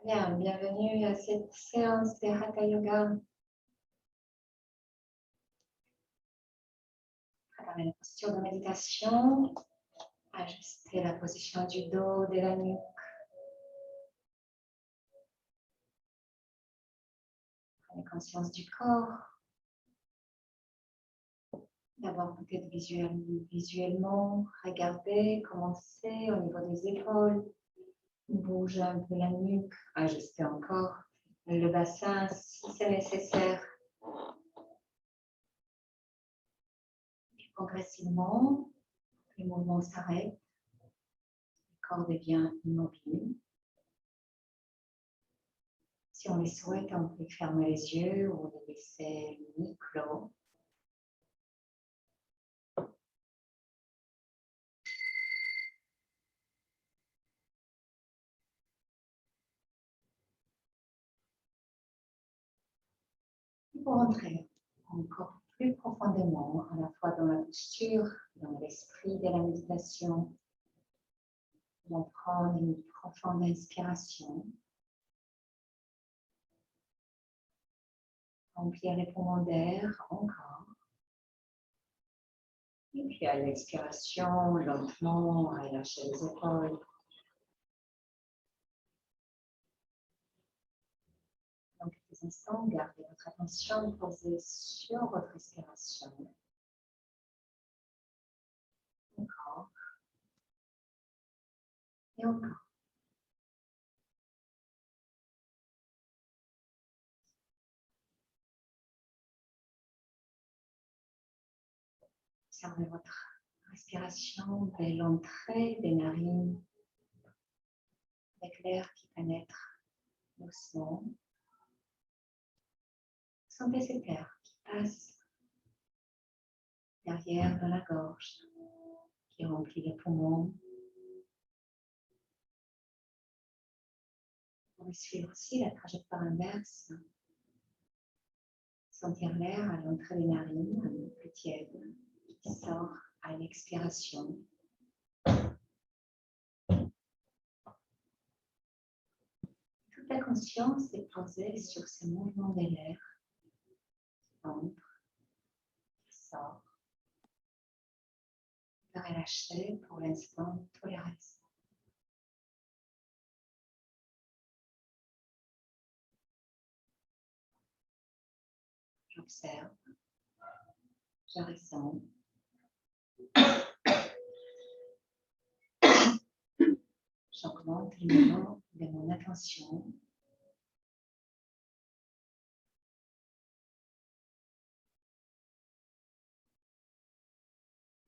Bien, bienvenue à cette séance de Hatha Yoga. Préparez la posture de méditation. Ajustez la position du dos, de la nuque. Prenez conscience du corps. D'abord, peut-être visuellement, regardez, commencez au niveau des épaules. Bougez un peu la nuque. Ajustez encore le bassin si c'est nécessaire. Et progressivement, les mouvements s'arrêtent. Le corps devient immobile. Si on les souhaite, on peut fermer les yeux ou les laisser mi-clos. Pour entrer encore plus profondément, à la fois dans la posture, dans l'esprit de la méditation, on prend une profonde inspiration. Remplir les poumons d'air encore. Et puis à l'expiration, lentement, relâchez les épaules. Dans quelques instants, gardez votre attention posée sur votre respiration. Encore. Et encore. Observez votre respiration dès l'entrée des narines, avec l'air qui pénètre doucement. Sentez cet air qui passe derrière dans la gorge, qui remplit les poumons. Vous pouvez suivre aussi la trajectoire inverse. Sentir l'air à l'entrée des narines, un peu plus tiède, qui sort à l'expiration. Toute la conscience est posée sur ces mouvements de l'air qui entre, qui sort. Vous relâchez pour l'instant tout le reste. J'observe, je ressens. J'augmente le niveau de mon attention.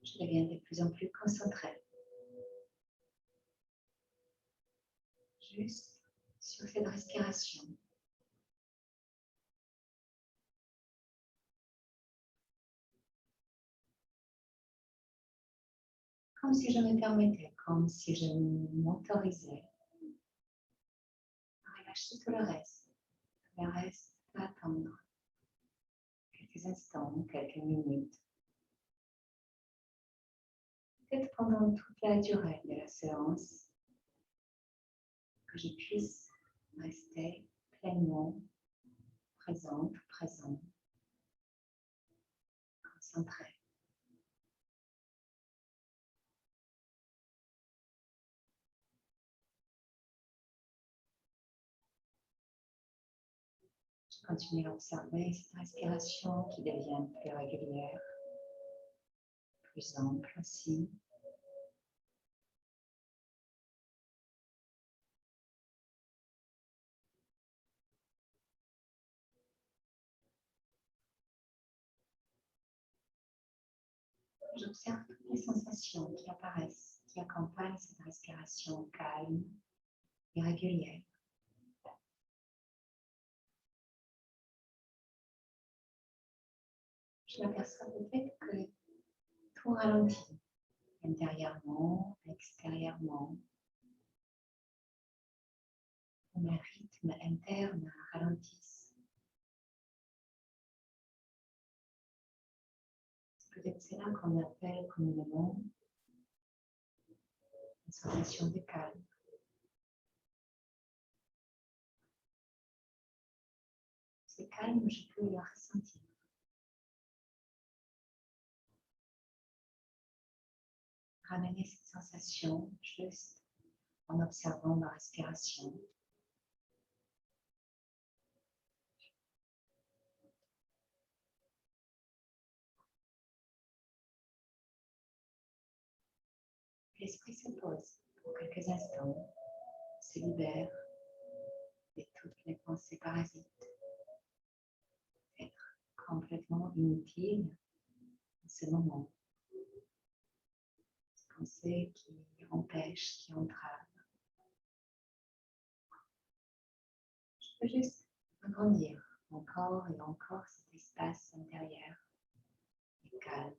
Je deviens de plus en plus concentrée. Juste sur cette respiration. Comme si je me permettais, comme si je m'autorisais à relâcher tout le reste. Le reste peut attendre quelques instants, quelques minutes. Peut-être pendant toute la durée de la séance, que je puisse rester pleinement présente, présent, concentré. Je continue à observer cette respiration qui devient plus régulière, plus ample aussi. J'observe toutes les sensations qui apparaissent, qui accompagnent cette respiration calme et régulière. Je m'aperçois peut-être que tout ralentit, intérieurement, extérieurement. Mes rythmes internes ralentissent. C'est peut-être cela qu'on appelle communément une sensation de calme. calme, je peux le ressentir. Ramener cette sensation juste en observant ma respiration. L'esprit se pose pour quelques instants, se libère de toutes les pensées parasites, être complètement inutile en ce moment. Ces pensées qui empêchent, qui entravent. Je peux juste agrandir encore et encore cet espace intérieur et calme.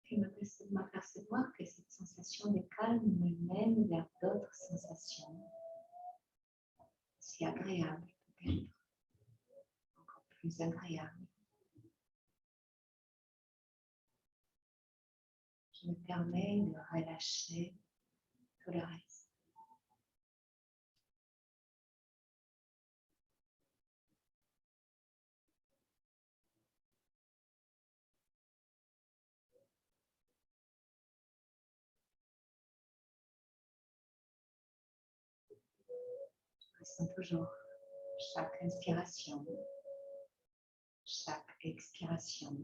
Puis m'apercevoir que cette sensation de calme me mène vers d'autres sensations si agréables peut-être, encore plus agréables. Je me permets de relâcher tout le reste. Je ressens toujours chaque inspiration, chaque expiration.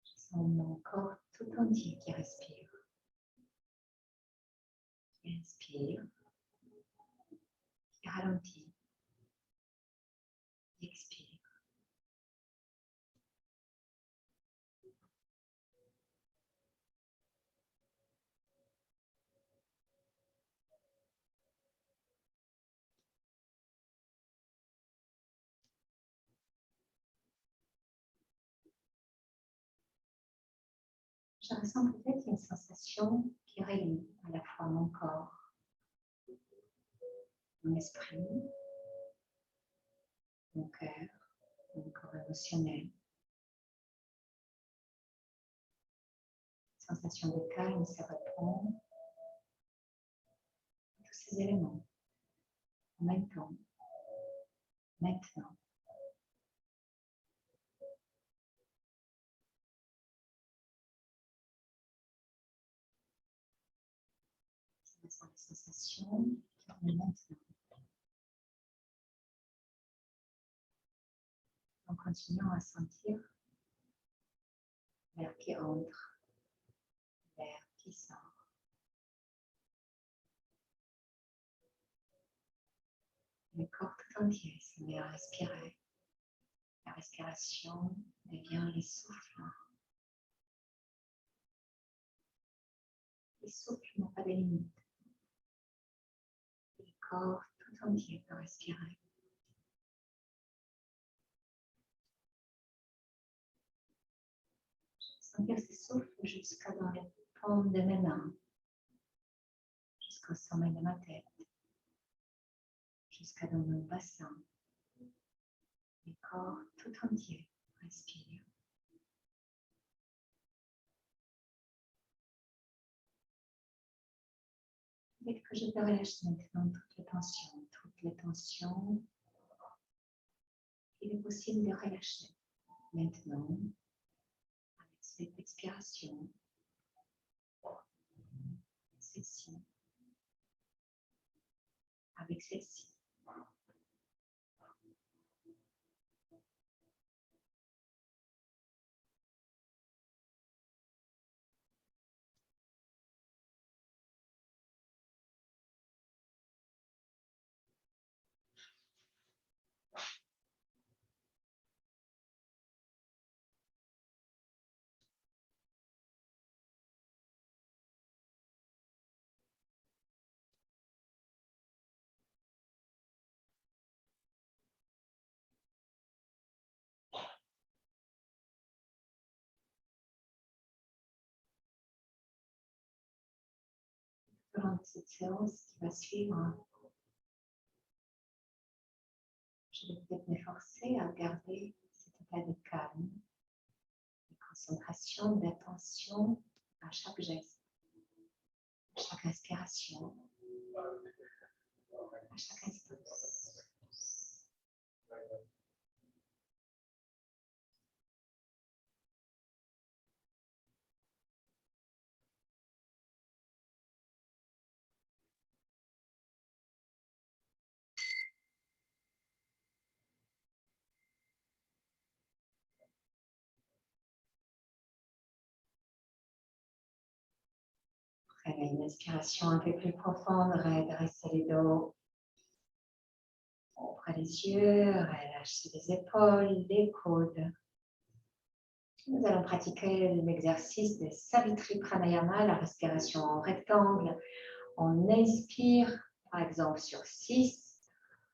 Je sens mon corps tout entier qui respire. Qui inspire, qui ralentit, qui expire. Je ressens peut-être une sensation qui réunit à la fois mon corps, mon esprit, mon cœur, mon corps émotionnel. Sensation de calme se répond à tous ces éléments en même temps, maintenant. Je ressens les sensations qui reviennent maintenant. En continuant à sentir l'air qui entre, l'air qui sort. Le corps tout entier se met à respirer. La respiration devient les souffles. Les souffles n'ont pas de limite. Le corps tout entier peut respirer. Sentir ces souffles jusqu'à dans les paumes de mes mains, jusqu'au sommet de ma tête, jusqu'à dans mon bassin. Le corps tout entier respire. Dès que je peux relâcher maintenant toutes les tensions qu'il est possible de relâcher maintenant avec cette expiration, celle-ci, avec celle-ci. au long de cette séance qui va suivre, je vais peut-être m'efforcer à garder cet état de calme, de concentration, d'attention à chaque geste, à chaque inspiration, à chaque instant. Après une inspiration un peu plus profonde, redressez les dos. Ouvrez les yeux, relâchez les épaules, les coudes. Nous allons pratiquer l'exercice de Savitri Pranayama, la respiration en rectangle. On inspire, par exemple, sur 6.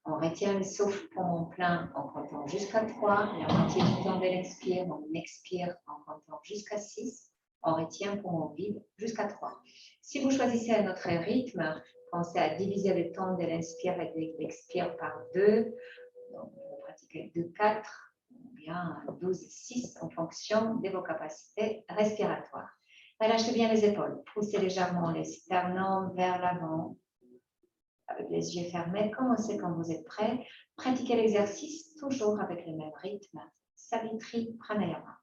On retient le souffle poumon plein en comptant jusqu'à 3. La moitié du temps de l'expire, on expire en comptant jusqu'à 6. On retient poumon vide jusqu'à 3. Si vous choisissez un autre rythme, pensez à diviser le temps de l'inspire et de l'expire par 2. Donc, vous pratiquez 2-4 ou bien 12-6 en fonction de vos capacités respiratoires. Relâchez bien les épaules. Poussez légèrement les sternums vers l'avant. Avec les yeux fermés, commencez quand vous êtes prêts. Pratiquez l'exercice toujours avec le même rythme. Savitri Pranayama.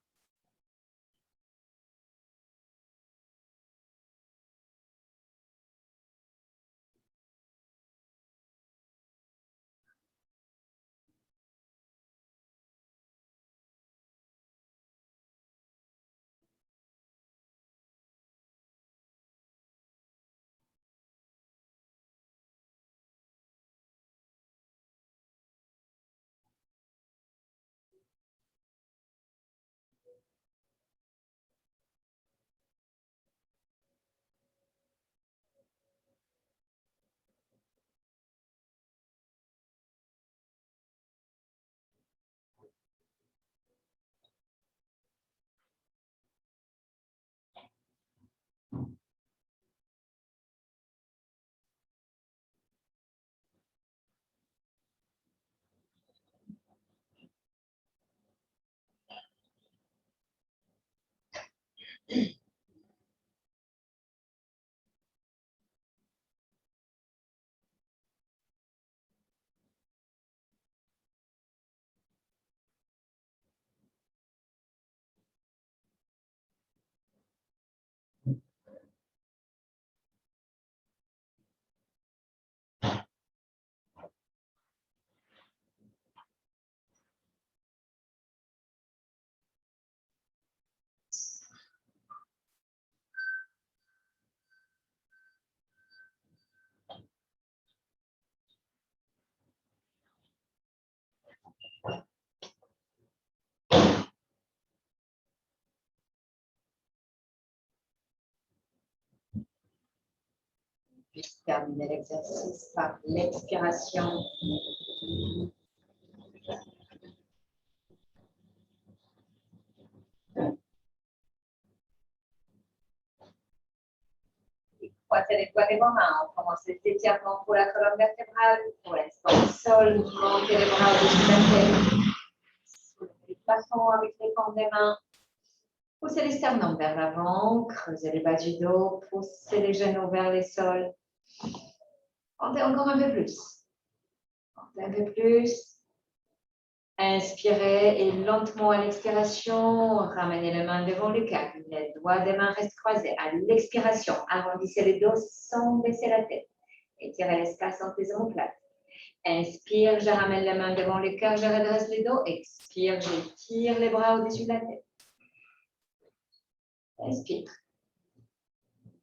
Puis terminer l'exercice par l'expiration. Croisez les doigts des mains. On commence les étirements pour la colonne vertébrale. Pour l'instant, au sol, montez les bras au-dessus de la tête. Soulevez les plafons avec les paumes des mains. Poussez les sternums vers l'avant. Creusez les bas du dos. Poussez les genoux vers les sols. Montez encore un peu plus. Montez un peu plus. Inspirez et lentement à l'expiration, ramenez les mains devant le cœur. Les doigts des mains restent croisés. À l'expiration, arrondissez le dos sans baisser la tête. Étirez l'espace entre les omoplates. Inspire, je ramène les mains devant le cœur, je redresse le dos. Expire, j'étire les bras au-dessus de la tête. Inspire.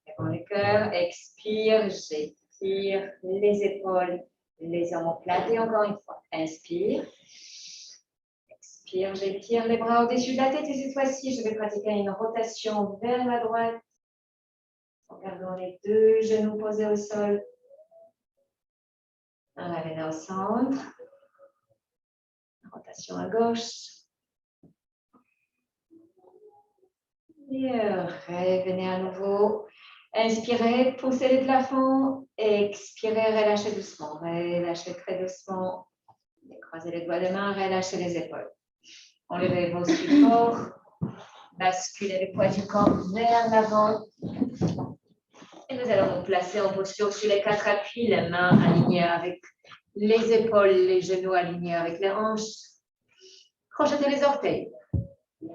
Devant le cœur, expire, j'étire les épaules, les omoplates. Et encore une fois, inspire. Expire, j'étire les bras au-dessus de la tête et cette fois-ci, je vais pratiquer une rotation vers la droite en gardant les deux genoux posés au sol. Revenez au centre. Rotation à gauche. Et revenez à nouveau. Inspirez, poussez les plafonds. Expirez, relâchez doucement. Relâchez très doucement. Croisez les doigts de main, relâchez les épaules. Enlevez vos supports. Basculez le poids du corps vers l'avant. Et nous allons nous placer en posture sur les 4 appuis, les mains alignées avec les épaules, les genoux alignés avec les hanches. Crochetez les orteils.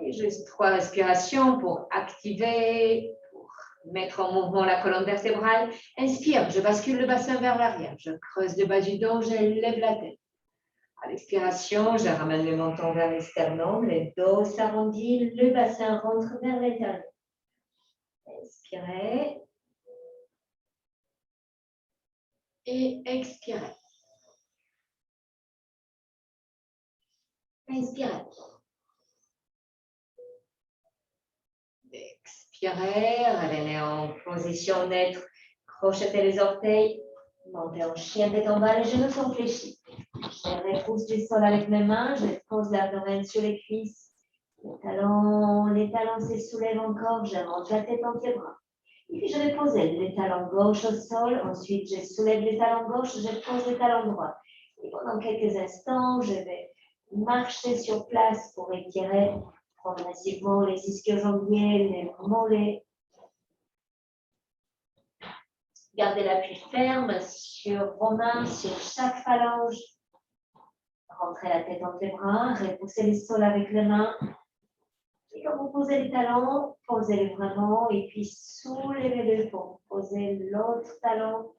Et juste 3 respirations pour activer, pour mettre en mouvement la colonne vertébrale. Inspire, je bascule le bassin vers l'arrière. Je creuse le bas du dos, je lève la tête. À l'expiration, je ramène le menton vers le sternum, le dos s'arrondit, le bassin rentre vers l'intérieur. Inspirez. Et expirez. Inspirez. Expirez, revenez en position neutre. Crochetez les orteils. Montez en chien tête en bas, les genoux sont fléchis. Je repousse du sol avec mes mains. Je pose l'abdomen sur les cuisses. Les talons se soulèvent encore. Je monte la tête entre les bras. Et puis je vais poser les talons gauche au sol. Ensuite, je soulève les talons gauche. Je pose les talons droits. Et pendant quelques instants, je vais marcher sur place pour étirer progressivement les ischio-jambiers, les mollets. Gardez l'appui ferme sur vos mains, sur chaque phalange. Rentrez la tête entre les bras, repoussez le sol avec les mains. Et quand vous posez les talons, posez-les vraiment et puis soulevez-le pour poser l'autre talon.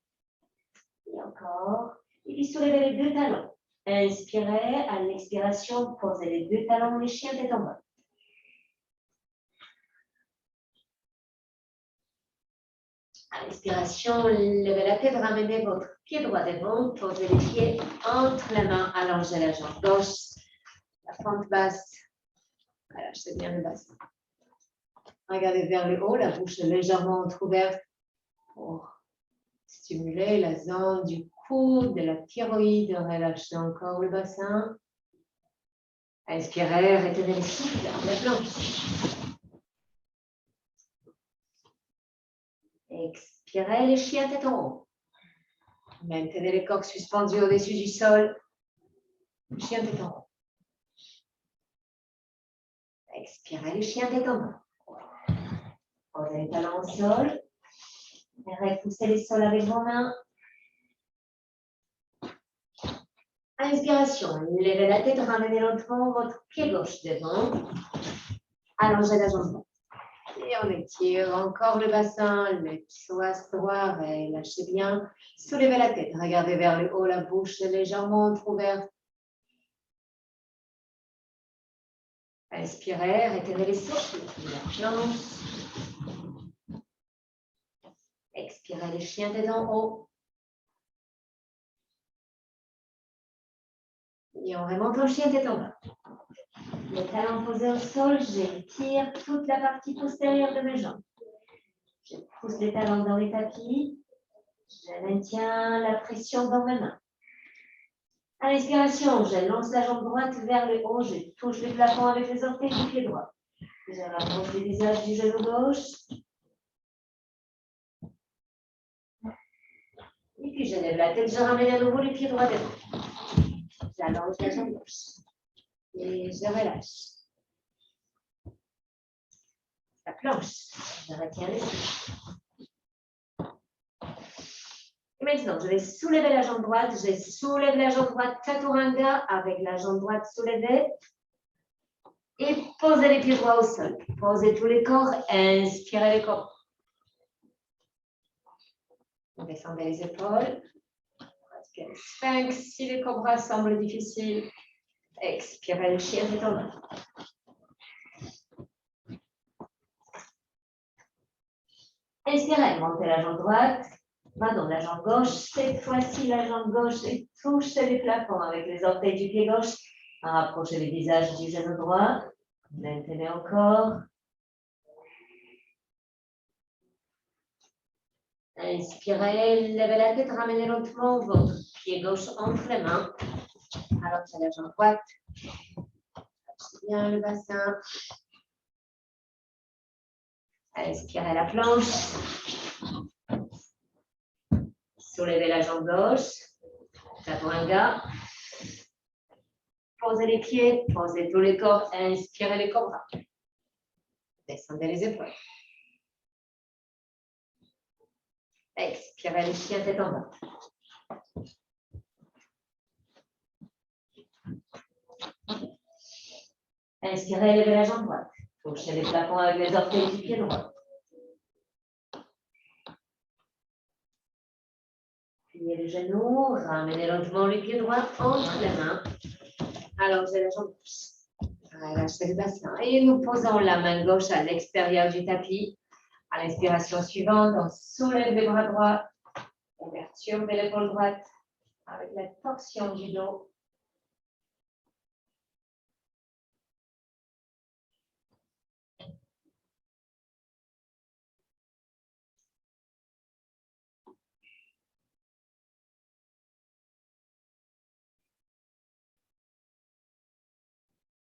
Et encore. Et puis soulevez les 2 talons. Inspirez, à l'expiration, posez les 2 talons, les chiens tête en bas. À l'expiration, levez la tête, ramenez votre pied droit devant, posez les pieds entre les mains, allongez la jambe gauche, la fente basse. Relâchez bien le bassin. Regardez vers le haut, la bouche est légèrement entrouverte pour stimuler la zone du cou, de la thyroïde. Relâchez encore le bassin. Inspirez, retenez le souffle, la planche. Expirez, les chiens tête en haut. Maintenez le corps suspendu au-dessus du sol. Chien tête en haut. Expirez, les chiens tête en bas. Posez les talons au sol. Repoussez le sol avec vos mains. Inspiration, levez la tête, ramenez lentement votre pied gauche devant. Allongez la jambe droite. Et on étire encore le bassin, le psoas droit, relâchez bien. Soulevez la tête, regardez vers le haut, la bouche légèrement entrouverte. Inspirez, retenez les souffles, la planche. Expirez, les chiens tête en haut. Et on remonte en chien tête en bas. Les talons posés au sol, j'étire toute la partie postérieure de mes jambes. Je pousse les talons dans les tapis. Je maintiens la pression dans mes mains. À l'expiration, je lance la jambe droite vers le haut. Je touche le plafond avec les orteils du pied droit. Je rapproche le visage du genou gauche. Et puis je lève la tête, je ramène à nouveau les pieds droits devant. J'allonge la jambe gauche. Et je relâche. La planche. Je retiens les souffles. Et maintenant, je vais soulever la jambe droite. Je soulève la jambe droite chaturanga avec la jambe droite soulevée. Et posez les pieds droits au sol. Posez tous les corps. Inspirez le corps. Descendez les épaules. Pratiquez le sphinx si le cobra semble difficile. Expirez le chien tête en bas. Inspirez, montez la jambe droite. Pardon, la jambe gauche. Cette fois-ci, la jambe gauche et touchez les plafonds avec les orteils du pied gauche. Rapprochez le visage du genou droit. Maintenez encore. Inspirez, levez la tête, ramenez lentement votre pied gauche entre les mains. Alors, c'est la jambe droite. Bien le bassin. Inspirez la planche. Soulevez la jambe gauche. Chaturanga. Posez les pieds, posez tout le corps, inspirez les cobras. Descendez les épaules. Expirez les chiens tête en bas. Inspirez, levez la jambe droite. Touchez les plafonds avec les orteils du pied droit. Pliez les genoux, ramenez lentement le pied droit entre les mains. Allongez la jambe gauche. Relâchez le bassin. Et nous posons la main gauche à l'extérieur du tapis. À l'inspiration suivante, on soulève les bras droits. Ouverture de l'épaule droite avec la torsion du dos.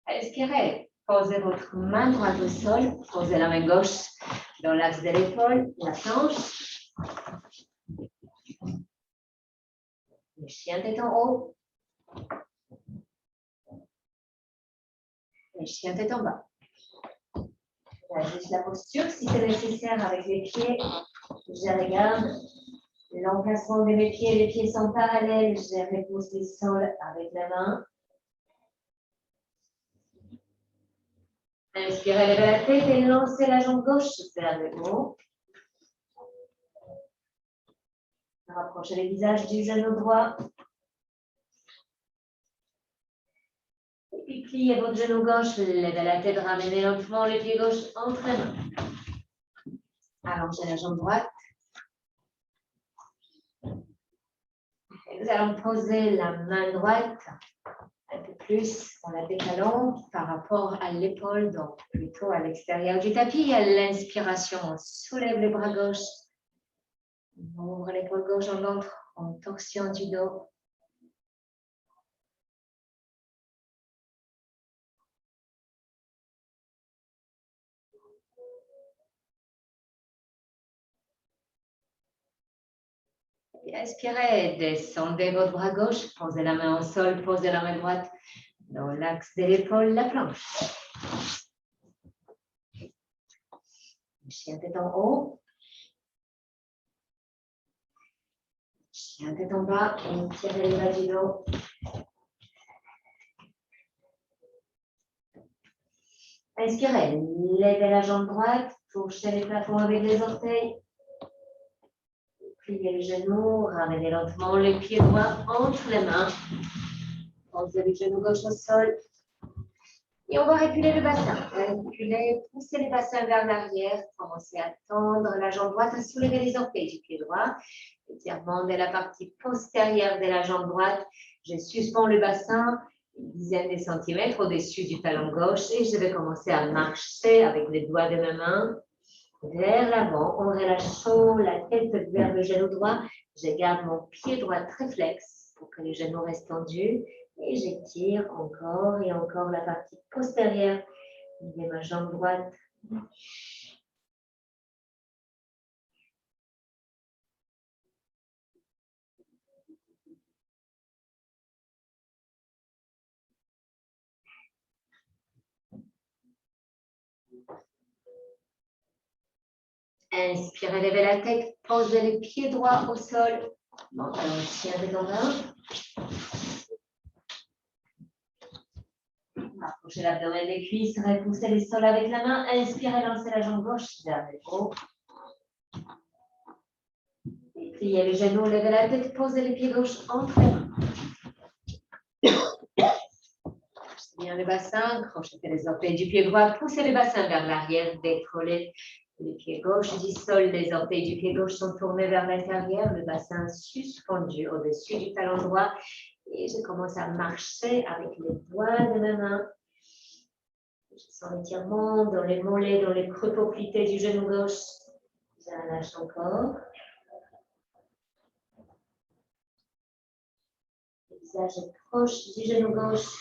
Expirez. Posez votre main droite au sol. Posez la main gauche dans l'axe de l'épaule, la planche. Le chien tête en haut. Le chien tête en bas. J'ajuste la posture si c'est nécessaire avec les pieds. Je regarde l'emplacement de mes pieds. Les pieds sont parallèles. Je repousse le sol avec la main. Inspirez, levez la tête et lancez la jambe gauche vers le haut. Rapprochez le visage du genou droit. Et puis pliez votre genou gauche, levez la tête, ramenez lentement le pied gauche entre les mains. Allongez la jambe droite. Et nous allons poser la main droite un peu plus en la décalant par rapport à l'épaule, donc plutôt à l'extérieur du tapis. À l'inspiration, on soulève les bras gauches. On ouvre l'épaule gauche en ventre, en torsion du dos. Et inspirez, descendez votre bras gauche, posez la main au sol, posez la main droite dans l'axe de l'épaule, la planche. Le chien tête en haut. Chien tête en bas, et tirez le bas du dos. Inspirez, levez la jambe droite, touchez les plafonds avec les orteils. Pliez les genoux, ramenez lentement les pieds droits entre les mains. Posez le genou gauche au sol. Et on va reculer le bassin. Reculer, poussez les bassins vers l'arrière. Commencez à tendre la jambe droite, à soulever les orteils du pied droit. Étirement de la partie postérieure de la jambe droite. Je suspends le bassin une dizaine de centimètres au-dessus du talon gauche et je vais commencer à marcher avec les doigts de ma main vers l'avant. On relâche chaud la tête vers le genou droit. Je garde mon pied droit très flex pour que le genou reste tendu. Et j'étire encore et encore la partie postérieure de ma jambe droite. Inspirez, levez la tête, posez les pieds droits au sol. Menton chien tête en bas. Approchez l'abdomen des cuisses, repoussez les sols avec la main. Inspirez, lancez la jambe gauche vers le haut. Et pliez les genoux, levez la tête, posez les pieds gauches entre les mains. Poussez bien le bassin, crochetez les orteils du pied droit, poussez le bassin vers l'arrière, décollez les pieds gauche du sol, les orteils du pied gauche sont tournés vers l'intérieur, le bassin suspendu au-dessus du talon droit. Et je commence à marcher avec les doigts de ma main. Je sens l'étirement dans les mollets, dans les creux poplités du genou gauche. Je relâche encore. Le visage est proche du genou gauche.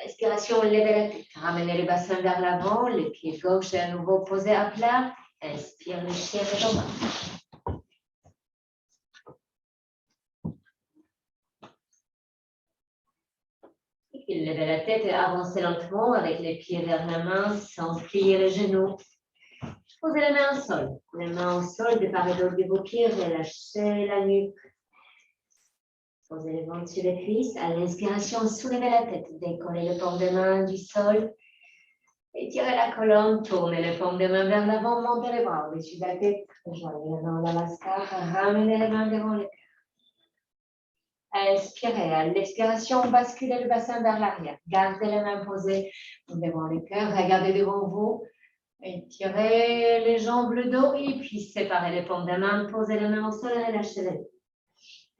Inspiration, levez la tête. Ramenez le bassin vers l'avant, le pied gauche est à nouveau posé à plat. Inspire, le chien est en bas. Et puis, levez la tête et avancez lentement avec les pieds vers la main sans plier les genoux. Posez les mains au sol. Les mains au sol, de part et d'autre de vos pieds, relâchez la nuque. Posez les ventres sur les cuisses. À l'inspiration, soulevez la tête. Décollez le paume de main du sol. Étirez la colonne. Tournez le paume de main vers l'avant. Montez les bras au-dessus de la tête. Joignez les mains dans la vascar. Ramenez les mains devant le cœur. Inspirez. À l'expiration, basculez le bassin vers l'arrière. Gardez les mains posées devant le cœur. Regardez devant vous. Étirez les jambes, le dos. Et puis, séparez les paumes de main. Posez les mains au sol et relâchez les mains.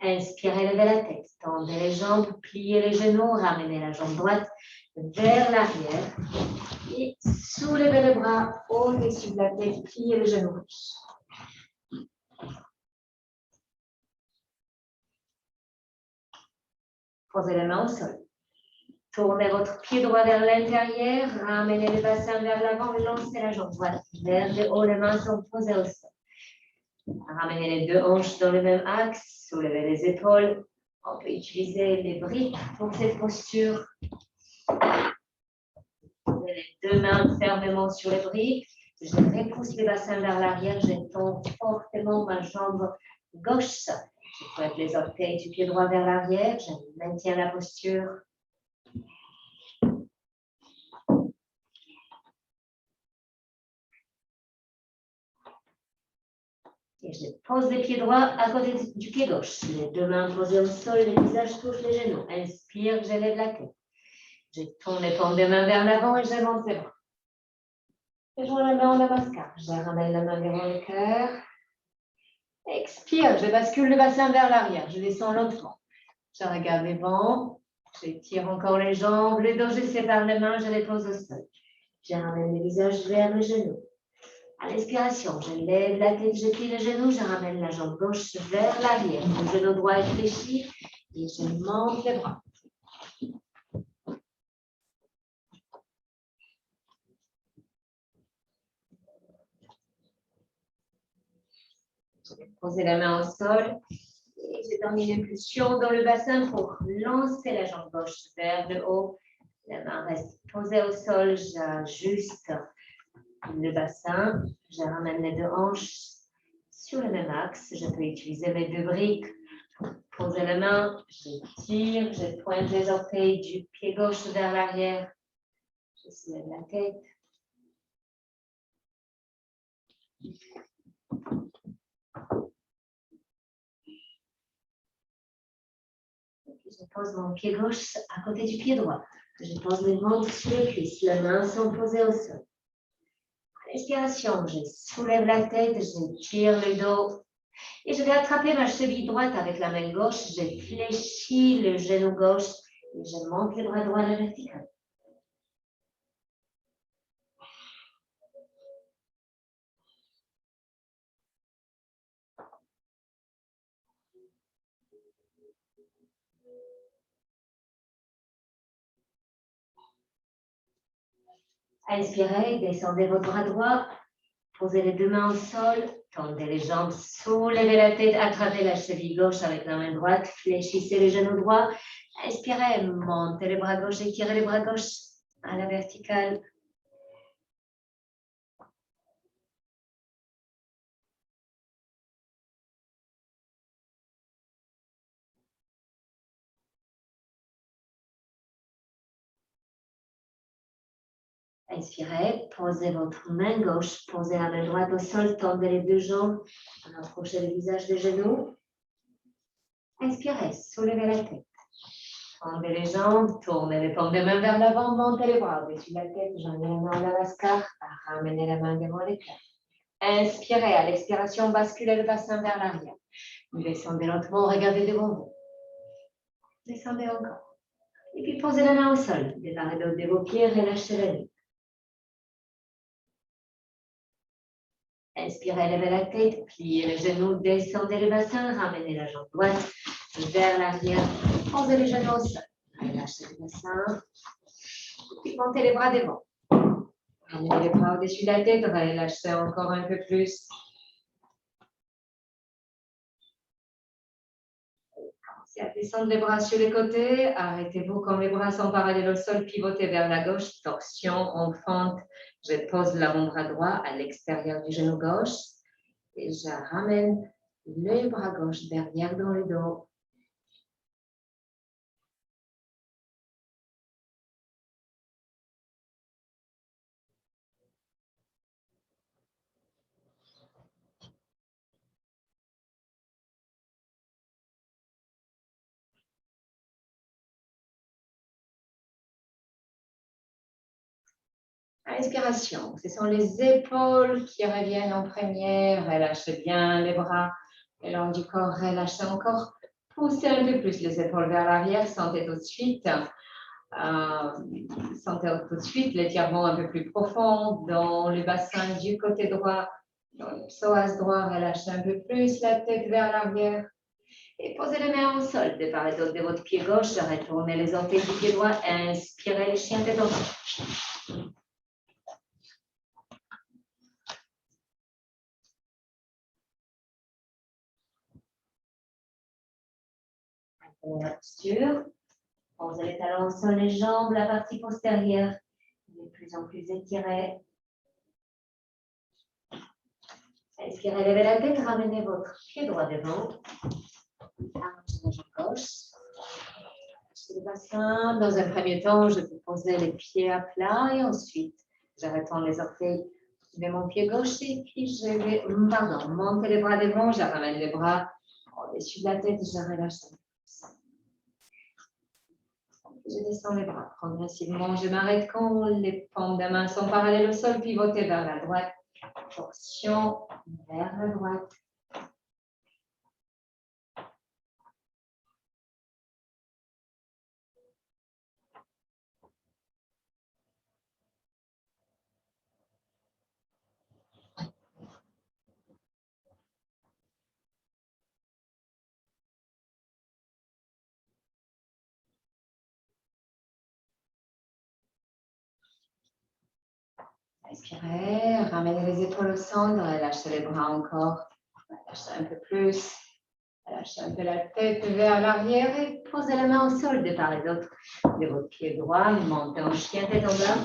Inspirez, levez la tête, tendez les jambes, pliez les genoux, ramenez la jambe droite vers l'arrière et soulevez les bras au-dessus de la tête, pliez les genoux. Posez les mains au sol. Tournez votre pied droit vers l'intérieur, ramenez le bassin vers l'avant, lancez la jambe droite vers le haut, les mains sont posées au sol. Ramenez les deux hanches dans le même axe, soulevez les épaules. On peut utiliser les briques pour cette posture. Posez les deux mains fermement sur les briques. Je repousse les bassins vers l'arrière. Je tends fortement ma jambe gauche. Je pointe les orteils du pied droit vers l'arrière. Je maintiens la posture. Et je pose les pieds droits à côté du pied gauche. Les deux mains posées au sol, le visage touche les genoux. Inspire, je lève la tête. Je tourne les paumes de main vers l'avant et je monte les bras. Je joins la main en vascar. Je ramène la main devant le cœur. Expire, je bascule le bassin vers l'arrière. Je descends lentement. Je regarde devant. J'étire encore les jambes. Le dos, je sépare les mains, je les pose au sol. Je ramène le visage vers le genou. À l'expiration, je lève la tête, je plie le genou, je ramène la jambe gauche vers l'arrière. Le genou droit est fléchi et je monte les bras. Je vais poser la main au sol et je donne une impulsion dans le bassin pour lancer la jambe gauche vers le haut. La main reste posée au sol, j'ajuste le bassin, je ramène les deux hanches sur le même axe. Je peux utiliser mes deux briques. Posez la main, je tire, je pointe les orteils du pied gauche vers l'arrière. Je soulève la tête. Je pose mon pied gauche à côté du pied droit. Je pose le ventre sur les cuisses. Les mains sont posées au sol. À l'expiration, je soulève la tête, je tire le dos. Et je vais attraper ma cheville droite avec la main gauche. Je fléchis le genou gauche et je monte les bras droits à la verticale. Inspirez, descendez votre bras droit. Posez les deux mains au sol. Tendez les jambes, soulevez la tête, attrapez la cheville gauche avec la main droite, fléchissez le genou droit. Inspirez, montez les bras gauche, étirez les bras gauche à la verticale. Inspirez, posez votre main gauche, posez la main droite au sol, tendez les deux jambes, rapprochez le visage des genoux. Inspirez, soulevez la tête. Tendez les jambes, tournez les paumes de main vers l'avant, montez les bras au-dessus de la tête, joignez les mains en vascar, ramenez la main devant le cœur. Inspirez, à l'expiration, basculez le bassin vers l'arrière. Descendez lentement, regardez devant vous. Descendez encore. Et puis posez la main au sol, de part et d'autre de vos pieds, relâchez la nuque. Inspirez, levez la tête, pliez les genoux, descendez le bassin, ramenez la jambe droite vers l'arrière, posez les genoux au sol. Relâchez le bassin. Puis montez les bras devant. Ramenez les bras au-dessus de la tête, relâchez encore un peu plus. Commencez à descendre les bras sur les côtés. Arrêtez-vous quand les bras sont parallèles au sol. Pivotez vers la gauche. Torsion en fente. Je pose l'avant-bras droit à l'extérieur du genou gauche. Et je ramène le bras gauche derrière dans le dos. Inspiration, ce sont les épaules qui reviennent en premier. Relâchez bien les bras le long du corps. Relâchez encore. Poussez un peu plus les épaules vers l'arrière. Sentez tout de suite l'étirement un peu plus profond dans le bassin du côté droit, dans le psoas droit. Relâchez un peu plus la tête vers l'arrière. Et posez les mains au sol de part et d'autre de votre pied gauche. Retournez les orteils du pied droit. Inspirez les chiens tête en bas. La posture. Posez les talons au sol, les jambes, la partie postérieure de plus en plus étirée. Inspirez, levez la tête, ramenez votre pied droit devant. Arrangez la jambe gauche. Lâchez le bassin. Dans un premier temps, je peux poser les pieds à plat et ensuite, je retourne les orteils de mon pied gauche et puis je vais, monter les bras devant, je ramène les bras au-dessus de la tête, je relâche. Je descends les bras progressivement. Je m'arrête quand les paumes de main sont parallèles au sol. Pivotez vers la droite. Torsion vers la droite. Inspirez, ramenez les épaules au centre, lâchez les bras encore, lâchez un peu plus, lâchez un peu la tête vers l'arrière et posez la main au sol de part et d'autre de votre pied droit, montez en chien tête en bas.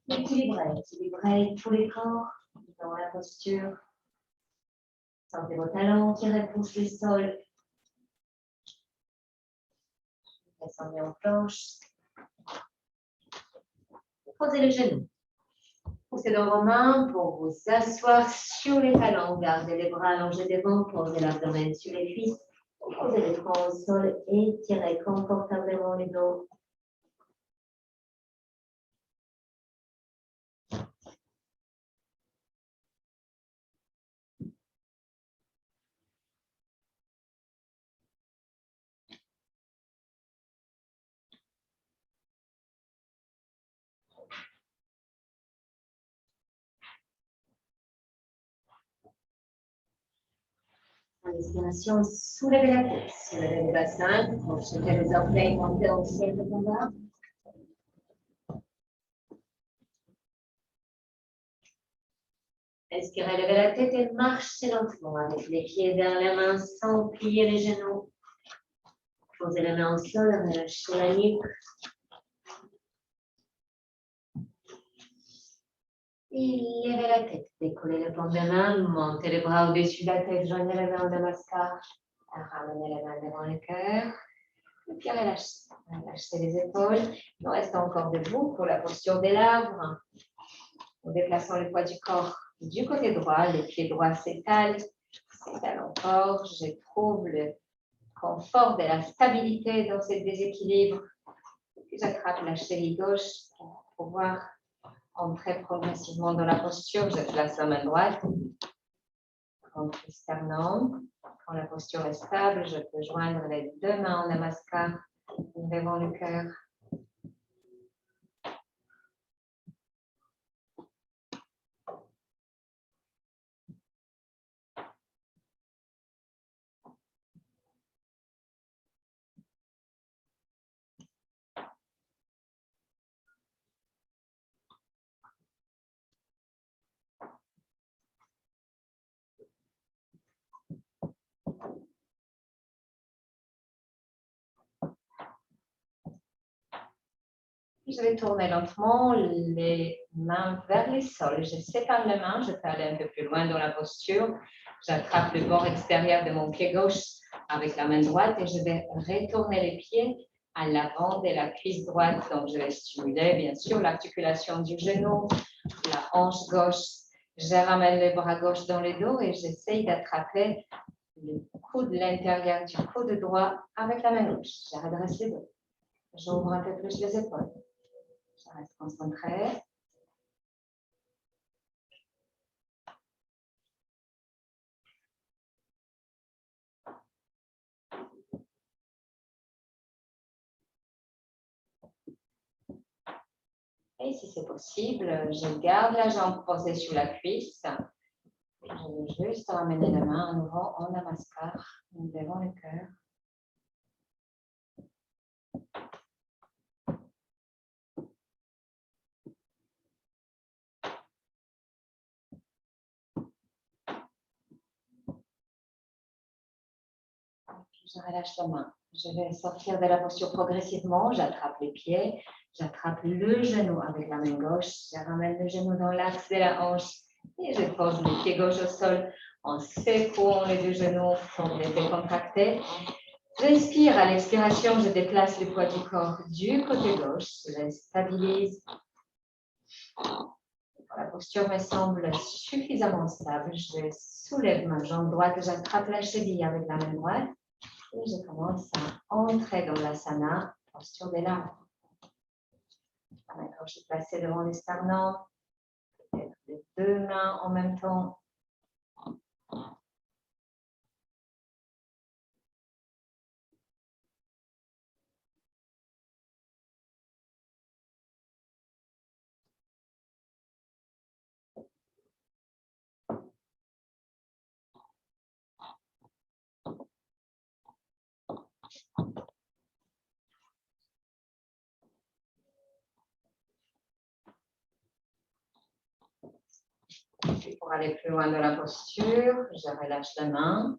Équilibrez tous les corps dans la posture. Sentez vos talons qui repoussent le sol. Descendez en planche. Posez les genoux. Poussez dans vos mains pour vous asseoir sur les talons. Gardez les bras allongés devant. Posez l'abdomen sur les cuisses. Posez les troncs au sol et tirez confortablement le dos. Inspiration, soulevez la tête, soulevez le bassin, projetez les orteils, montez au ciel de combat. Inspirez, levez la tête et marchez lentement avec les pieds vers la main sans plier les genoux. Posez les mains au sol, relâchez la nuque. Et levez la tête, décollez les paumes de main, montez les bras au-dessus de la tête, joignez les mains en namaskar, ramenez les mains devant le cœur, et puis relâchez. Relâchez les épaules. Nous restons encore debout pour la posture des larves. En déplaçant le poids du corps du côté droit, les pieds droits s'étalent encore. Je trouve le confort de la stabilité dans ce déséquilibre. Puis j'attrape la cheville gauche pour pouvoir entrer progressivement dans la posture. Je place la main droite contre le sternum. Quand la posture est stable, je peux joindre les deux mains en namaskar devant le cœur. je vais tourner lentement les mains vers les sols. Je sépare les mains, je peux aller un peu plus loin dans la posture. J'attrape le bord extérieur de mon pied gauche avec la main droite et je vais retourner les pieds à l'avant de la cuisse droite. Donc, je vais stimuler, bien sûr, l'articulation du genou, la hanche gauche. Je ramène le bras gauche dans le dos et j'essaye d'attraper le coude, l'intérieur du coude droit avec la main gauche. Je redresse les dos. J'ouvre un peu plus les épaules. Je reste concentrée. Et si c'est possible, je garde la jambe posée sur la cuisse. Je vais juste ramener la main à nouveau en namaskar devant le cœur. Je relâche la main. Je vais sortir de la posture progressivement. J'attrape les pieds. J'attrape le genou avec la main gauche. Je ramène le genou dans l'axe de la hanche. Et je pose le pied gauche au sol en secouant les deux genoux pour les décontracter. J'inspire. À l'expiration, je déplace le poids du corps du côté gauche. Je stabilise. La posture me semble suffisamment stable. Je soulève ma jambe droite. J'attrape la cheville avec la main droite. Et je commence à entrer dans l'asana, posture des larmes. D'accord, je suis placée devant les sternums, peut-être les deux mains en même temps. Pour aller plus loin dans la posture, je relâche la main.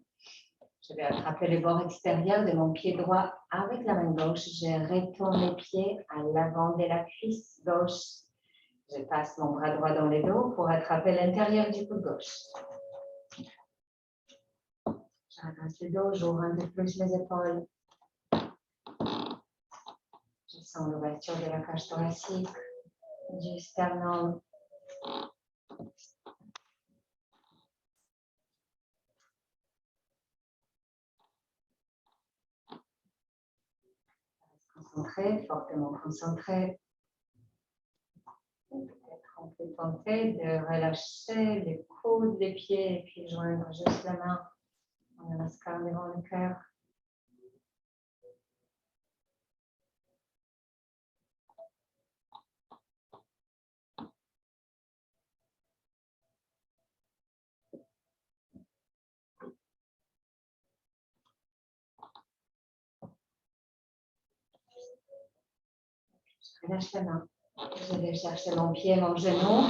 Je vais attraper le bord extérieur de mon pied droit avec la main gauche. Je retourne les pieds à l'avant de la cuisse gauche. Je passe mon bras droit dans le dos pour attraper l'intérieur du coude gauche. Je redresse le dos, j'ouvre un peu plus les épaules. Je sens l'ouverture de la cage thoracique, du sternum. Concentré, fortement concentré. Peut-être on peut tenter de relâcher les coudes, les pieds et puis joindre juste la main en namaskar devant le cœur. Je relâche la main. Je vais chercher mon pied, mon genou.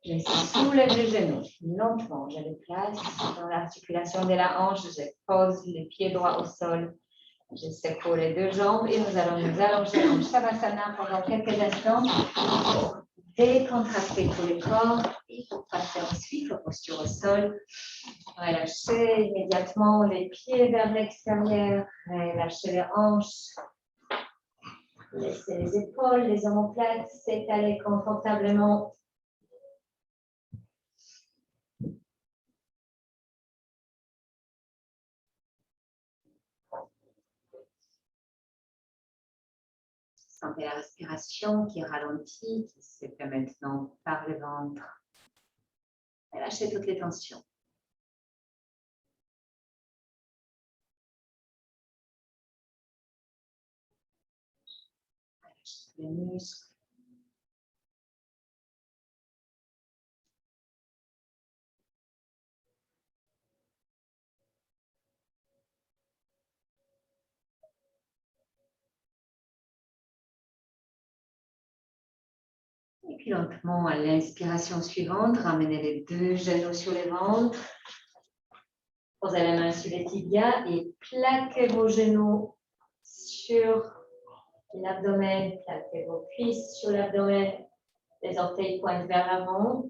Je soulève le genou lentement. Je le place dans l'articulation de la hanche. Je pose le pied droit au sol. Je secoue les deux jambes et nous allons nous allonger en Shavasana pendant quelques instants pour décontracter tout le corps et pour passer ensuite aux postures au sol. Relâchez immédiatement les pieds vers l'extérieur. Relâchez les hanches. Laissez les épaules, les omoplates s'étaler confortablement. Sentez la respiration qui ralentit, qui se fait maintenant par le ventre. Relâchez toutes les tensions. Relâchez tous les muscles. Et puis lentement, à l'inspiration suivante, ramenez les deux genoux sur le ventre. Posez la main sur les tibias et plaquez vos genoux sur l'abdomen, placez vos cuisses sur l'abdomen, les orteils pointent vers l'avant,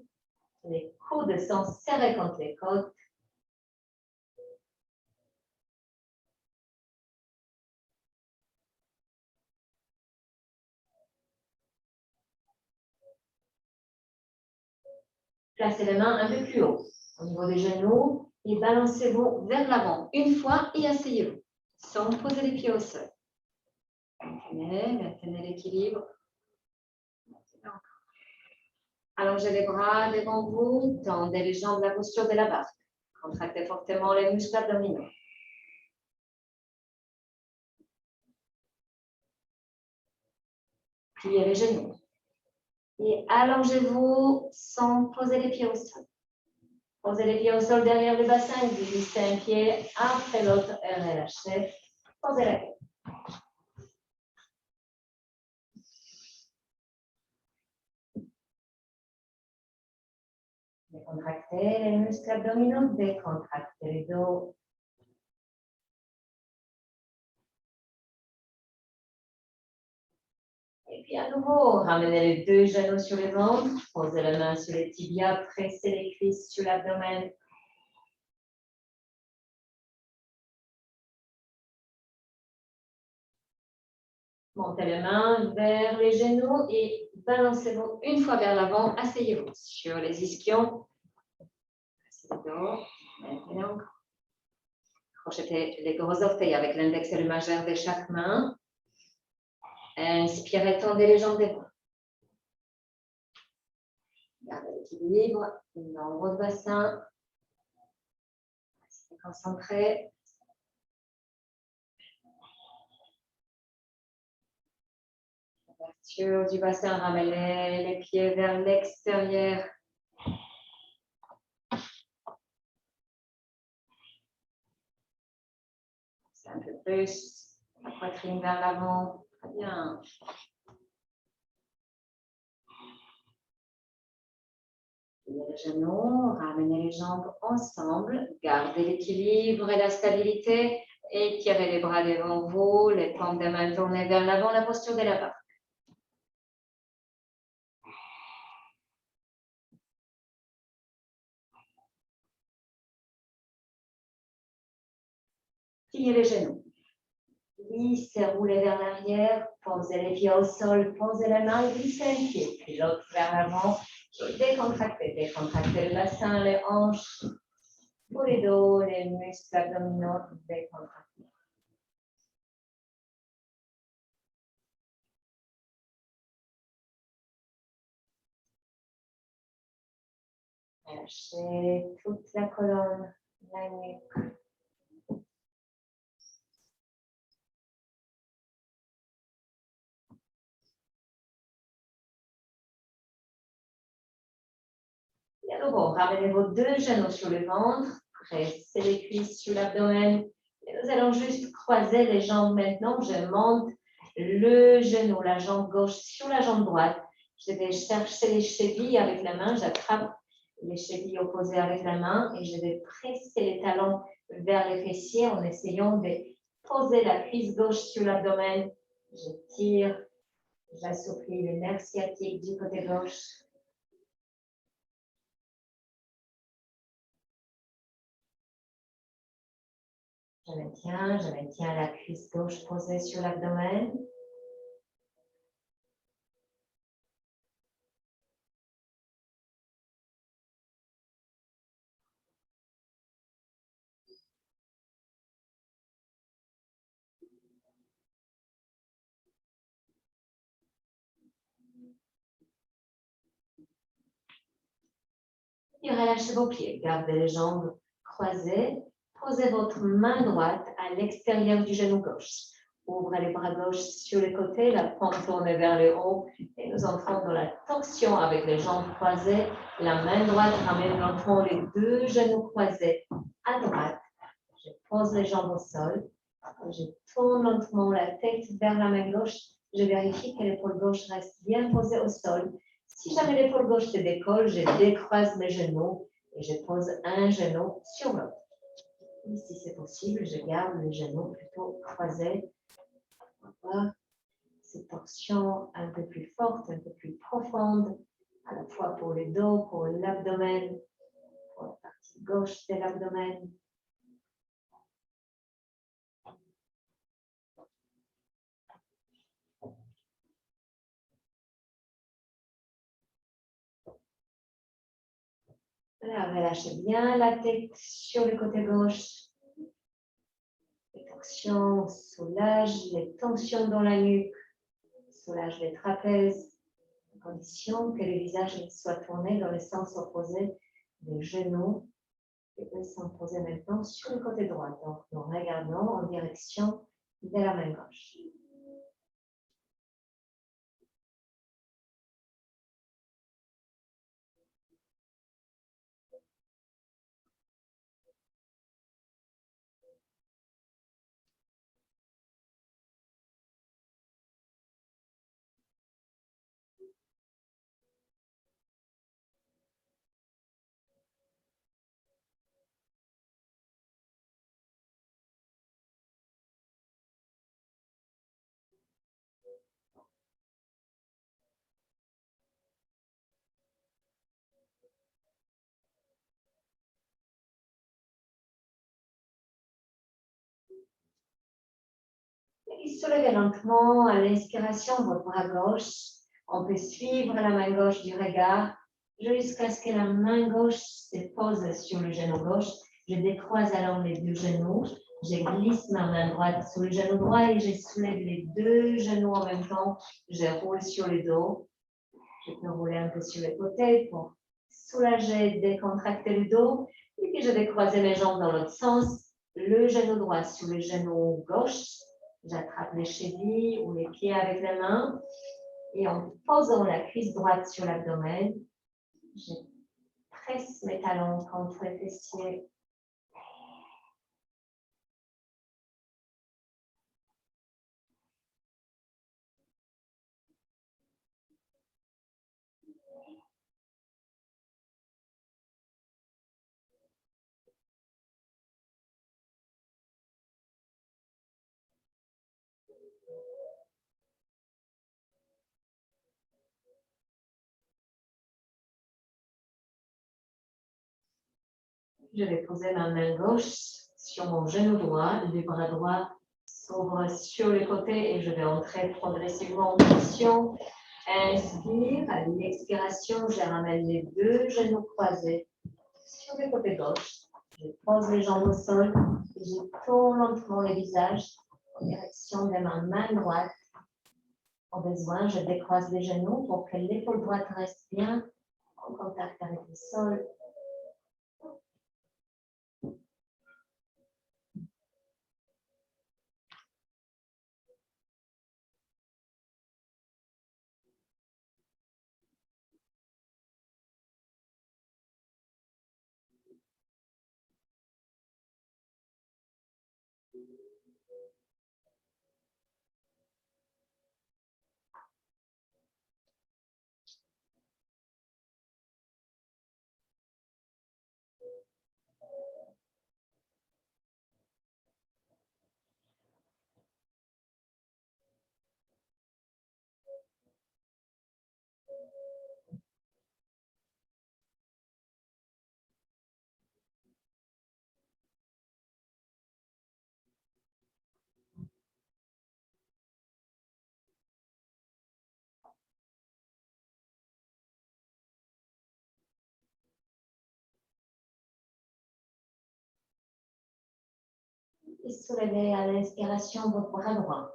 les coudes sont serrés contre les côtes. Placez les mains un peu plus haut, au niveau des genoux, et balancez-vous vers l'avant une fois et asseyez-vous, sans poser les pieds au sol. Maintenez l'équilibre. Allongez les bras devant vous, tendez les jambes, la posture de la barre. Contractez fortement les muscles abdominaux. Pliez les genoux. Et allongez-vous sans poser les pieds au sol. Posez les pieds au sol derrière le bassin, glissez un pied après l'autre et relâchez. Posez la tête. Décontractez les muscles abdominaux, décontractez le dos. Et puis à nouveau, ramenez les deux genoux sur le ventre, posez la main sur les tibias, pressez les cuisses sur l'abdomen. Montez les mains vers les genoux et balancez-vous une fois vers l'avant. Asseyez-vous sur les ischions. Maintenant, crochetez les gros orteils avec l'index et le majeur de chaque main. Inspirez, tendez les jambes devant. Gardez l'équilibre dans votre bassin. Restez concentré. L'ouverture du bassin, ramenez les pieds vers l'extérieur. C'est un peu plus. La poitrine vers l'avant. Très bien. Pliez les genoux, ramenez les jambes ensemble, gardez l'équilibre et la stabilité, étirez les bras devant vous, les paumes des mains tournées vers l'avant, la posture de la barre. Pliez les genoux. Glissez, roulez vers l'arrière, posez les pieds au sol, posez la main, glissez un pied, puis l'autre vers l'avant, décontractez le bassin, les hanches, pour les dos, les muscles abdominaux, décontractez. Relâchez toute la colonne, la nuque. Et à nouveau, ramenez vos deux genoux sur le ventre, pressez les cuisses sur l'abdomen. Et nous allons juste croiser les jambes maintenant. Je monte le genou, la jambe gauche sur la jambe droite. Je vais chercher les chevilles avec la main. J'attrape les chevilles opposées avec la main et je vais presser les talons vers les fessiers en essayant de poser la cuisse gauche sur l'abdomen. Je tire, j'assouplis le nerf sciatique du côté gauche. Je maintiens la cuisse gauche posée sur l'abdomen. Et relâchez vos pieds. Gardez les jambes croisées. Posez votre main droite à l'extérieur du genou gauche. Ouvrez les bras gauches sur les côtés, la paume tournée vers le haut. Et nous entrons dans la torsion avec les jambes croisées. La main droite ramène lentement les deux genoux croisés à droite. Je pose les jambes au sol. Je tourne lentement la tête vers la main gauche. Je vérifie que l'épaule gauche reste bien posée au sol. Si jamais l'épaule gauche se décolle, je décroise mes genoux et je pose un genou sur l'autre. Si c'est possible, je garde les genoux plutôt croisés. cette torsion un peu plus forte, un peu plus profonde, à la fois pour le dos, pour l'abdomen, pour la partie gauche de l'abdomen. Là, relâchez bien la tête sur le côté gauche. Les torsions soulagent les tensions dans la nuque, soulagent les trapèzes, à condition que le visage soit tourné dans le sens opposé des genoux. Et eux sont posés maintenant sur le côté droit. Donc, nous regardons en direction de la main gauche. Et soulevez lentement à l'inspiration votre bras gauche. On peut suivre la main gauche du regard jusqu'à ce que la main gauche se pose sur le genou gauche. Je décroise alors les deux genoux. Je glisse ma main droite sur le genou droit et je soulève les deux genoux en même temps. Je roule sur le dos. Je peux rouler un peu sur les côtés pour soulager, décontracter le dos. Et puis je vais croiser mes jambes dans l'autre sens. Le genou droit sur le genou gauche. J'attrape les chevilles ou les pieds avec les mains. Et en posant la cuisse droite sur l'abdomen, je presse mes talons contre les fessiers. Je vais poser ma main gauche sur mon genou droit, le bras droit s'ouvre sur le côté et je vais entrer progressivement en position. Inspire, à l'expiration, je ramène les deux genoux croisés sur le côté gauche. Je pose les jambes au sol et je tourne lentement le visage en direction de ma main droite. Au besoin, je décroise les genoux pour que l'épaule droite reste bien en contact avec le sol. Et soulevez à l'inspiration votre bras droit.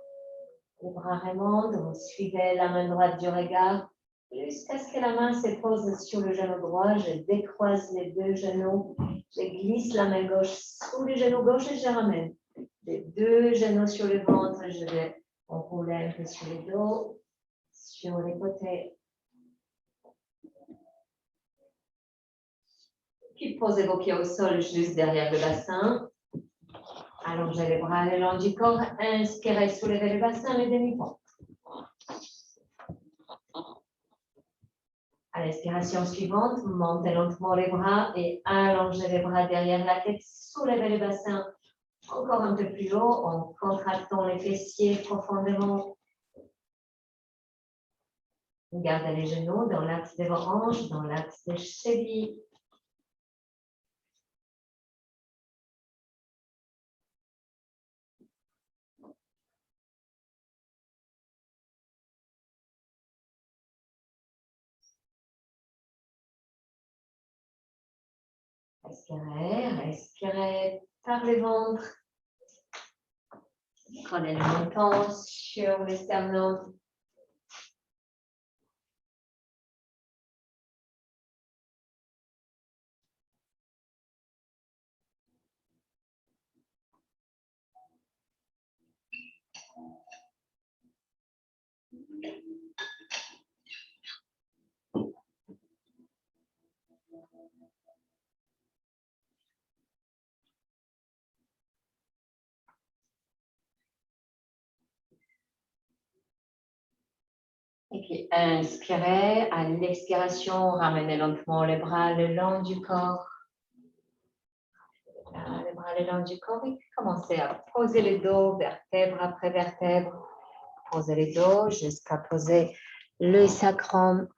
Le bras remonte, vous suivez la main droite du regard jusqu'à ce que la main se pose sur le genou droit. Je décroise les deux genoux. Je glisse la main gauche sous le genou gauche et je ramène. Les deux genoux sur le ventre. Je vais enrouler un peu sur le dos, sur les côtés. Puis posez vos pieds au sol juste derrière le bassin. Allongez les bras le long du corps. Inspirez, soulevez le bassin, les demi-pentes. À l'inspiration suivante, montez lentement les bras et allongez les bras derrière la tête. Soulevez le bassin encore un peu plus haut en contractant les fessiers profondément. Gardez les genoux dans l'axe de vos hanches, dans l'axe des chevilles. Respirez, respirez par le ventre. Prenez le menton sur le sternum. Et puis, inspirez. À l'expiration, ramenez lentement les bras le long du corps. Les bras le long du corps. Et puis, commencez à poser le dos, vertèbre après vertèbre. Posez le dos jusqu'à poser le sacrum.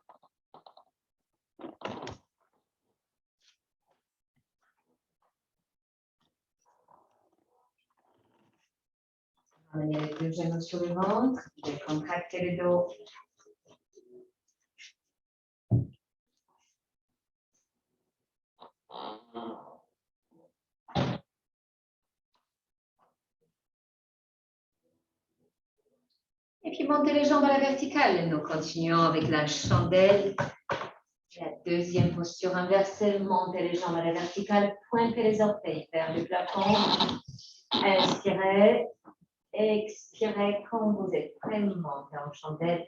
Ramenez les deux genoux sur le ventre. Décontractez le dos. Et puis, montez les jambes à la verticale. Nous continuons avec la chandelle. La deuxième posture inversée. Montez les jambes à la verticale. Pointez les orteils vers le plafond. Inspirez. Expirez quand vous êtes prêt. Montez en chandelle.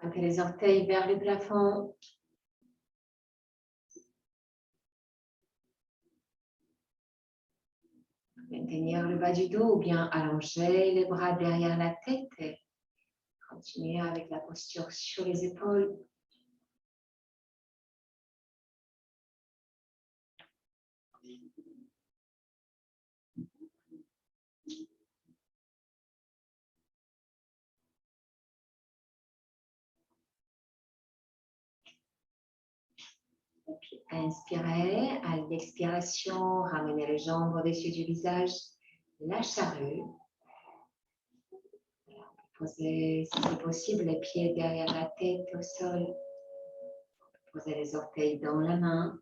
Pointez les orteils vers le plafond. Maintenir le bas du dos ou bien allonger les bras derrière la tête. Continuez avec la posture sur les épaules. Et puis inspirez. À l'expiration, ramenez les jambes au-dessus du visage. La charrue. Posez, si c'est possible, les pieds derrière la tête au sol. Posez les orteils dans la main.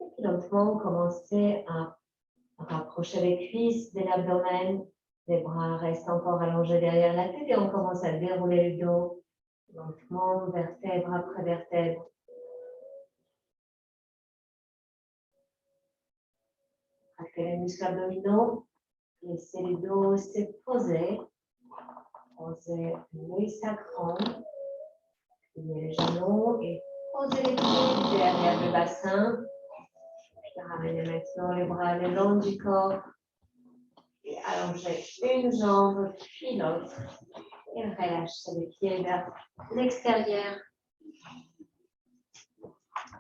Et puis lentement, commencez à rapprocher les cuisses de l'abdomen. Les bras restent encore allongés derrière la tête et on commence à dérouler le dos. Lentement, vertèbre après vertèbre. Contractez les muscles abdominaux. Laissez le dos se poser. Posez le sacrum. Pliez les genoux et posez les pieds derrière le bassin. Ramenez maintenant les bras le long du corps. Et allongez une jambe puis l'autre. Et relâchez les pieds vers l'extérieur.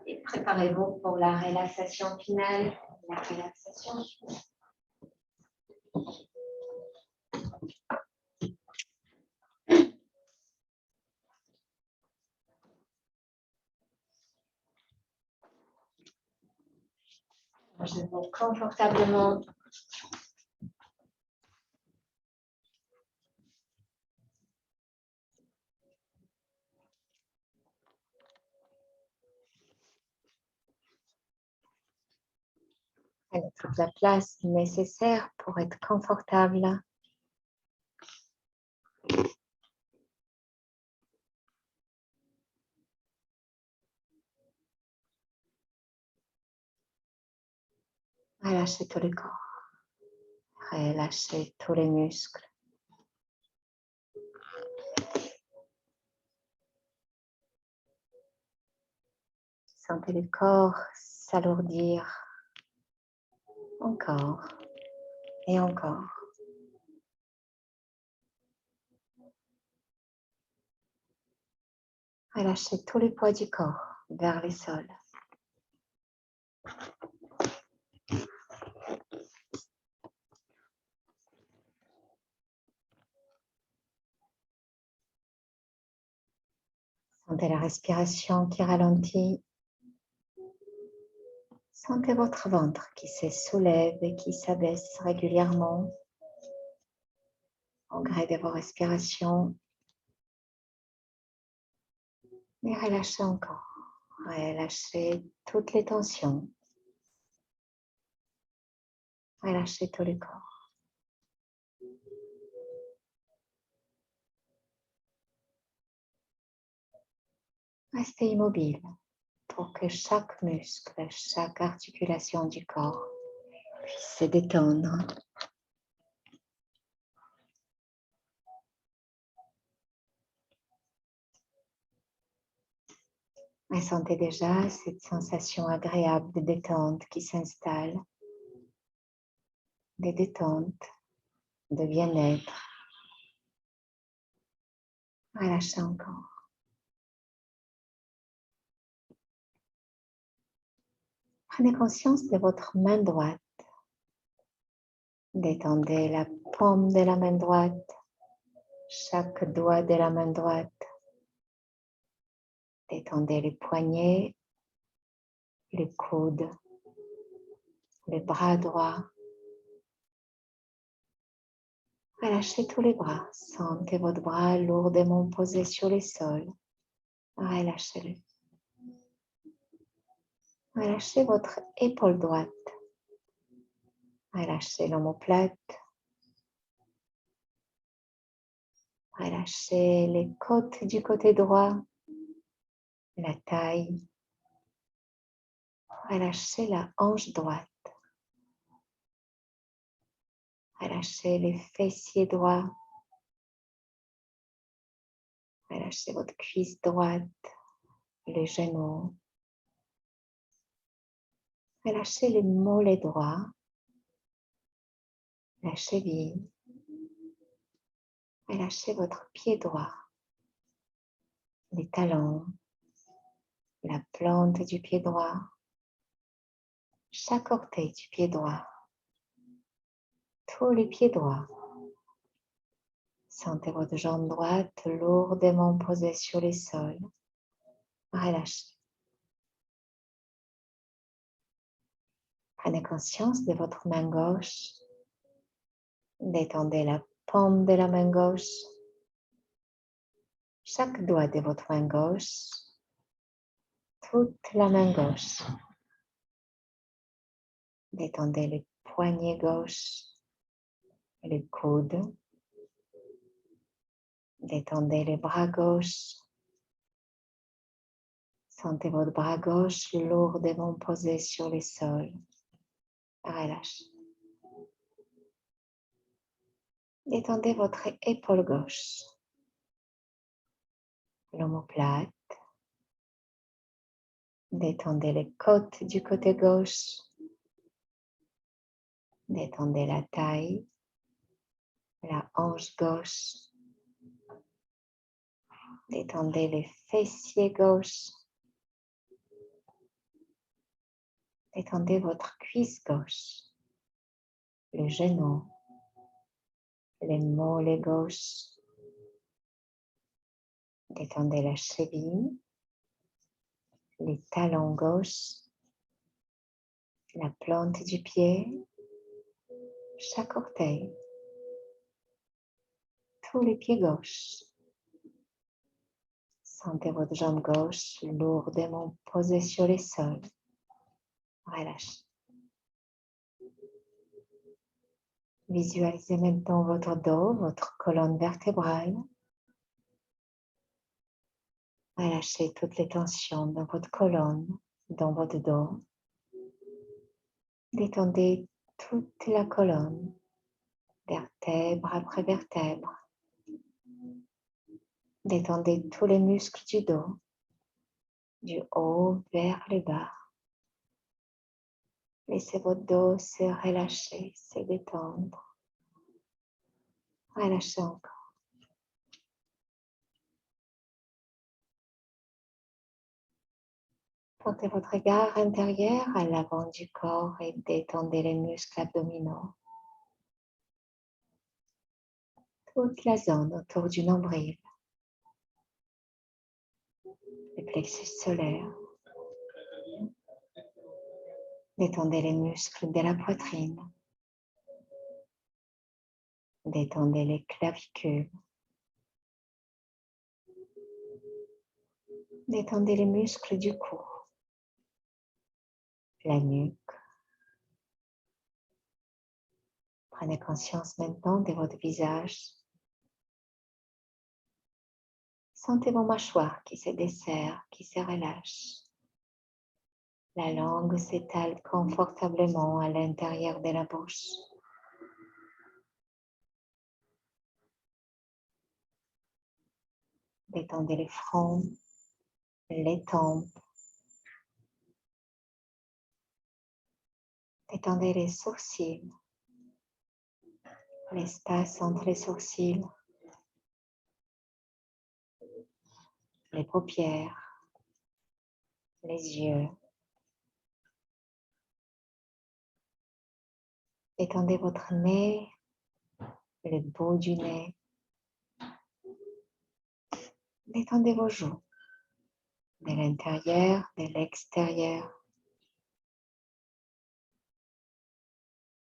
Et préparez-vous pour la relaxation finale. La relaxation. Allongez-vous confortablement. Prenez toute la place nécessaire pour être confortable. Relâchez tout le corps. Relâchez tous les muscles. Sentez le corps s'alourdir. Encore et encore. Relâchez tous les poids du corps vers le sol. Sentez la respiration qui ralentit. Sentez votre ventre qui se soulève et qui s'abaisse régulièrement au gré de vos respirations. Et relâchez encore. Relâchez toutes les tensions. Relâchez tout le corps. Restez immobile pour que chaque muscle, chaque articulation du corps puisse se détendre. Ressentez déjà cette sensation agréable de détente qui s'installe, de détente, de bien-être. Relâchez encore. Prenez conscience de votre main droite. Détendez la paume de la main droite, chaque doigt de la main droite. Détendez les poignets, les coudes, les bras droits. Relâchez tous les bras. Sentez votre bras lourdement posé sur le sol. Relâchez-le. Relâchez votre épaule droite. Relâchez l'omoplate. Relâchez les côtes du côté droit, la taille. Relâchez la hanche droite. Relâchez les fessiers droits. Relâchez votre cuisse droite, les genoux. Relâchez les mollets droits, la cheville. Relâchez votre pied droit, les talons, la plante du pied droit, chaque orteil du pied droit, tous les pieds droits. Sentez votre jambe droite lourdement posée sur le sol. Relâchez. Prenez conscience de votre main gauche. Détendez la paume de la main gauche. Chaque doigt de votre main gauche. Toute la main gauche. Détendez le poignet gauche, le coude. Détendez les bras gauche. Sentez votre bras gauche lourdement posé sur le sol. Relâchez. Détendez votre épaule gauche. L'omoplate. Détendez les côtes du côté gauche. Détendez la taille, la hanche gauche. Détendez les fessiers gauche. Détendez votre cuisse gauche, le genou, les mollets gauche. Détendez la cheville, les talons gauche, la plante du pied, chaque orteil, tous les pieds gauches. Sentez votre jambe gauche lourdement posée sur le sol. Relâchez. Visualisez maintenant votre dos, votre colonne vertébrale. Relâchez toutes les tensions dans votre colonne, dans votre dos. Détendez toute la colonne, vertèbre après vertèbre. Détendez tous les muscles du dos, du haut vers le bas. Laissez votre dos se relâcher, se détendre. Relâchez encore. Portez votre regard intérieur à l'avant du corps et détendez les muscles abdominaux. Toute la zone autour du nombril, le plexus solaire. Détendez les muscles de la poitrine. Détendez les clavicules. Détendez les muscles du cou, la nuque. Prenez conscience maintenant de votre visage. Sentez vos mâchoires qui se desserrent, qui se relâchent. La langue s'étale confortablement à l'intérieur de la bouche. Détendez les fronts, les tempes. Détendez les sourcils, l'espace entre les sourcils, les paupières, les yeux. Détendez votre nez, le bout du nez. Détendez vos joues, de l'intérieur, de l'extérieur.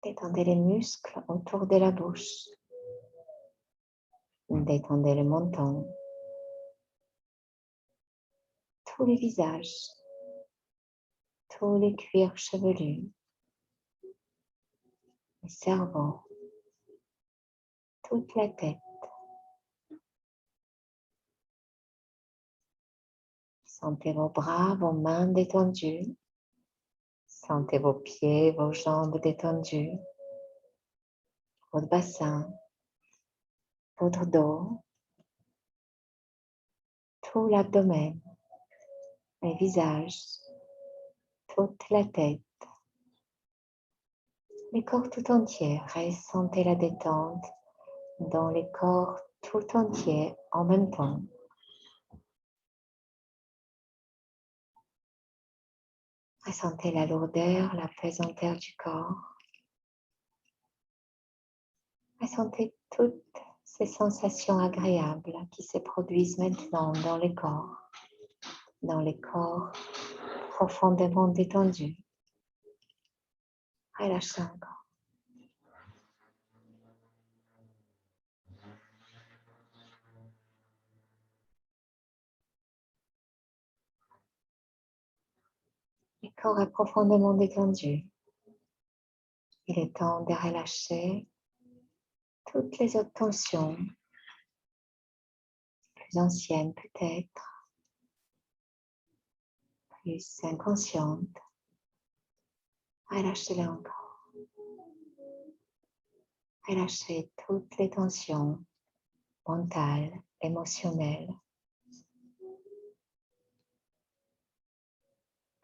Détendez les muscles autour de la bouche. Détendez le menton. Tous les visages, tous les cuirs chevelus, le cerveau, toute la tête. Sentez vos bras, vos mains détendues. Sentez vos pieds, vos jambes détendues. Votre bassin, votre dos, tout l'abdomen, le visage, toute la tête. Le corps tout entier, ressentez la détente dans le corps tout entier en même temps. Ressentez la lourdeur, la pesanteur du corps. Ressentez toutes ces sensations agréables qui se produisent maintenant dans le corps profondément détendu. Relâchez encore. Le corps est profondément détendu. Il est temps de relâcher toutes les autres tensions, plus anciennes peut-être, plus inconscientes. Relâchez-les encore. Relâchez toutes les tensions mentales, émotionnelles.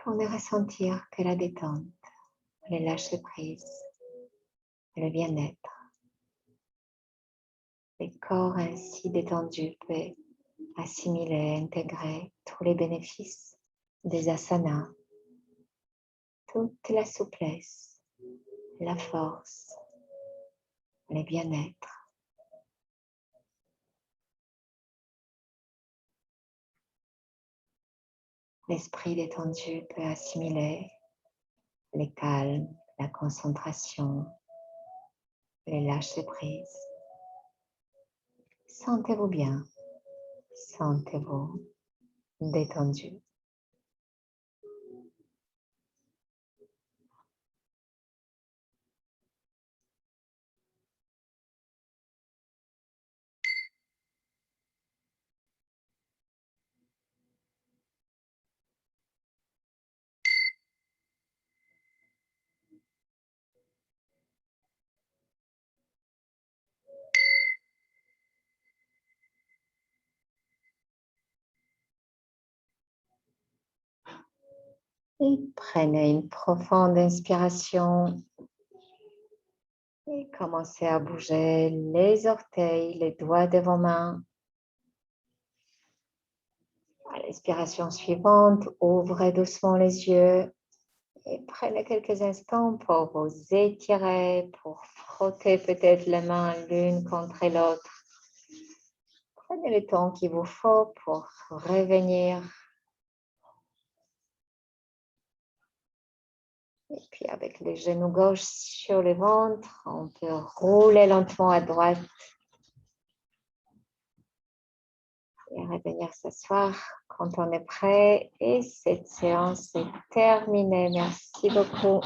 pour ne ressentir que la détente, le lâcher-prise et le bien-être. Le corps ainsi détendu peut assimiler, intégrer tous les bénéfices des asanas, toute la souplesse, la force, le bien-être. L'esprit détendu peut assimiler le calme, la concentration, le lâcher-prise. Sentez-vous bien, sentez-vous détendu. Et prenez une profonde inspiration et commencez à bouger les orteils, les doigts de vos mains. À l'inspiration suivante, ouvrez doucement les yeux et prenez quelques instants pour vous étirer, pour frotter peut-être les mains l'une contre l'autre. Prenez le temps qu'il vous faut pour revenir. Et puis avec le genou gauche sur le ventre, on peut rouler lentement à droite et revenir s'asseoir quand on est prêt. Et cette séance est terminée. Merci beaucoup.